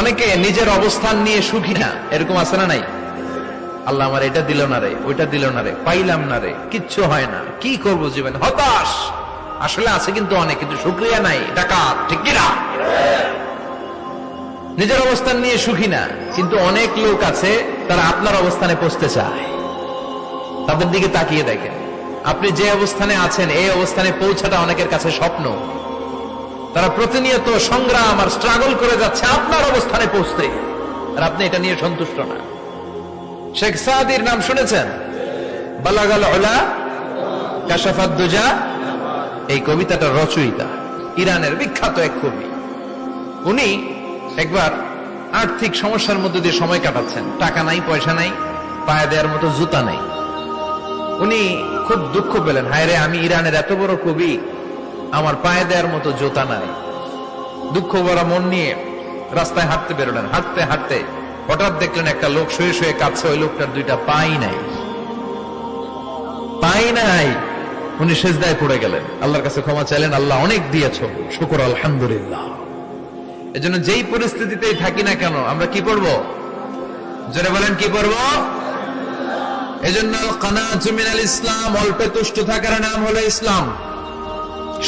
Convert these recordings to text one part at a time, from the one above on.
অনেকে নিজের অবস্থান নিয়ে সুখী না, এরকম আছে না নাই? আল্লাহ আমার এটা দিল না রে, ওইটা দিল না রে, পাইলাম না রে, কিচ্ছু হয় না, কি করব জীবনে, হতাশ। আসলে আছে কিন্তু অনেক, কিন্তু শুকরিয়া নাই, ডাকাত, ঠিক কিনা? নিজের অবস্থান নিয়ে সুখী না, কিন্তু অনেক লোক আছে তারা আপনার অবস্থানে পৌঁছতে চায়। তাদের দিকে তাকিয়ে দেখেন, আপনি যে অবস্থানে আছেন এই অবস্থানে পৌঁছাটা অনেকের কাছে স্বপ্ন। তারা প্রতিনিয়ত সংগ্রাম আর স্ট্রাগল করে যাচ্ছে আপনার অবস্থানে পৌঁছতে, আর আপনি এটা নিয়ে সন্তুষ্ট না। শেখ সাদির নাম শুনেছেন? বালাগাল উলা কাশাফাত দুজা, এই কবিতাটার রচয়িতা ইরানের বিখ্যাত এক কবি। উনি একবার আর্থিক সমস্যার মধ্যে দিয়ে সময় কাটাচ্ছেন, টাকা নাই, পয়সা নাই, পায়ে দেওয়ার মতো জুতা নাই। উনি খুব দুঃখ পেলেন, হায় রে, আমি ইরানের এত বড় কবি, আমার পায়ে দেওয়ার মতো জুতা নাই। দুঃখ ভরা মন নিয়ে রাস্তায় হাঁটতে বেরোলেন। হাঁটতে হাঁটতে হঠাৎ দেখলেন একটা লোক শুয়ে শুয়ে কাঁদছে, ওই লোকটার দুইটা পাই নাই, পাই নাই। উনি সেজদায় পড়ে গেলেন, আল্লাহর কাছে ক্ষমা চাইলেন, আল্লাহ অনেক দিয়েছ, শুকর আলহামদুলিল্লাহ। এজন্য যেই পরিস্থিতিতেই থাকি না কেন আমরা কি পড়বো? জোরে বলেন, কি পড়বো? এজন্য কানাতু মিনাল ইসলাম, অল্পে তুষ্ট থাকার নাম হলো ইসলাম।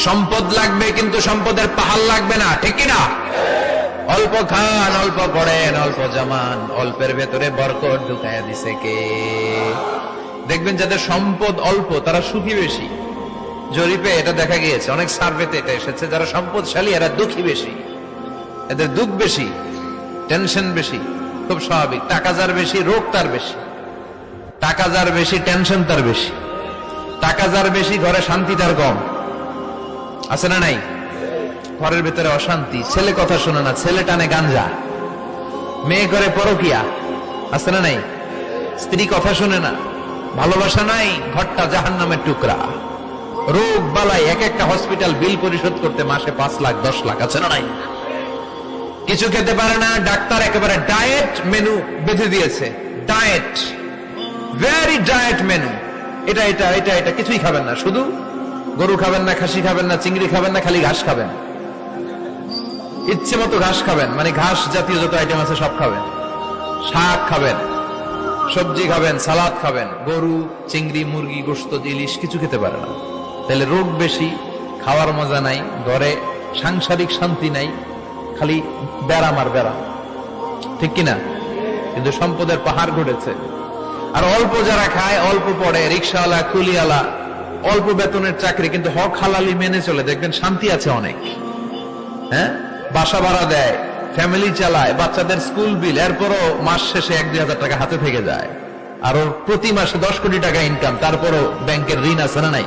সম্পদ লাগবে কিন্তু সম্পদের পাহাড় লাগবে না, ঠিক কিনা? অল্প খান, অল্প পড়েন, অল্প জমান, অল্পের ভেতরে বরকত ঢুকাইয়া দিছে কে? দেখবেন যাদের সম্পদ অল্প তারা সুখী বেশি। জরিপে এটা দেখা গিয়েছে, অনেক সার্ভেতে এটা এসেছে, যারা সম্পদশালী এরা দুঃখী বেশি, এদের দুঃখ বেশি, টেনশন বেশি। খুব স্বাভাবিক, টাকা যার বেশি রোগ তার বেশি, টাকা যার বেশি টেনশন তার বেশি, টাকা যার বেশি ঘরে শান্তি তার কম। আছে না নাই? ঘরের ভেতরে অশান্তি, ছেলে কথা শোনে না, ছেলে টানে গাঞ্জা, মেয়ে করে পরকিয়া। আছে না নাই? স্ত্রী কথা শোনে না, ভালোবাসা নাই, ঘরটা জাহান্নামের টুকরা। রোগ বালাই, এক একটা হসপিটাল বিল পরিশোধ করতে মাসে 5 লাখ 10 লাখ। আছে না নাই? কিছু খেতে পারে না, ডাক্তার একেবারে ডায়েট মেনু বেঁধে দিয়েছে। ডায়েট, ভেরি ডায়েট মেনু, এটা এটা এটা এটা কিছুই খাবেন না, শুধু গরু খাবেন না, খাসি খাবেন না, চিংড়ি খাবেন না, খালি ঘাস খাবেন। ইচ্ছে মতো ঘাস খাবেন, মানে ঘাস জাতীয় যত আইটেম আছে সব খাবেন। শাক খাবেন, সবজি খাবেন, সালাদ খাবেন। গরু, চিংড়ি, মুরগি, গোশত, ইলিশ কিছু খেতে পারে না। তাহলে রোগ বেশি, খাওয়ার মজা নাই, ঘরে সাংসারিক শান্তি নাই, খালি ব্যারাম আর ব্যারাম, ঠিক কিনা? কিন্তু সম্পদের পাহাড় ঘটেছে। আর অল্প যারা খায়, অল্প পড়ে, রিক্সাওয়ালা, কুলিওয়ালা, অল্প বেতনের চাকরি, কিন্তু হক হালালি মেনে চলে, দেখবেন শান্তি আছে অনেক। হ্যাঁ, বাসা ভাড়া দেয়, ফ্যামিলি চালায়, বাচ্চাদের স্কুল বিল, এরপরও মাস শেষে 1-2 হাজার টাকা হাতে থেকে যায়। আর ওর প্রতি মাসে 10 কোটি টাকা ইনকাম, তারপরও ব্যাংকের ঋণ আছে না নাই?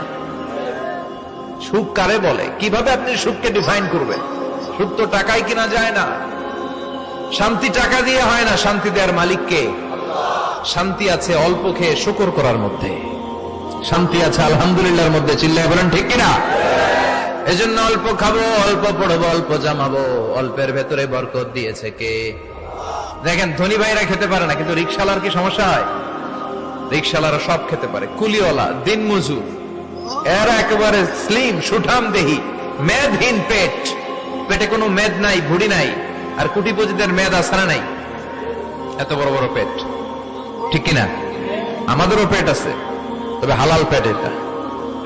সুখ কারে বলে? কিভাবে আপনি সুখকে ডিফাইন করবেন? সুখ তো টাকায় কিনা যায় না, শান্তি টাকা দিয়ে হয় না, শান্তি দেওয়ার মালিককে। শান্তি আছে অল্প খেয়ে শুকর করার মধ্যে, শান্তি আছে আলহামদুলিল্লাহর মধ্যে। চিল্লায় বলেন, ঠিক কিনা? এজন্য অল্প খাবো, অল্প পড়বো, অল্প জামাবো, অল্পের ভেতরে বরকত দিয়েছে কে? দেখেন, ধনী ভাইরা খেতে পারে না, কিন্তু রিক্সাওয়ালার কি সমস্যা হয়? রিক্সাওয়ালারা সব খেতে পারে। কুলিওয়ালা, দিন মজুর, এরা একেবারে স্লিম, সুঠাম দেহি, মেদহীন পেট, পেটে কোনো মেদ নাই, ভুড়ি নাই। আর কোটিপতিদের মেদ আছে না নাই? এত বড় বড় পেট, ঠিক কিনা? আমাদেরও পেট আছে, তবে হালাল পেট, এটা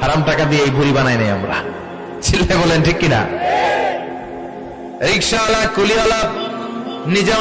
হারাম টাকা দিয়ে এই ভুড়ি বানাই নাই আমরা। চিল্লায় বলেন, ঠিক কিনা? রিক্সাওয়ালা, কুলিওয়ালা নিজে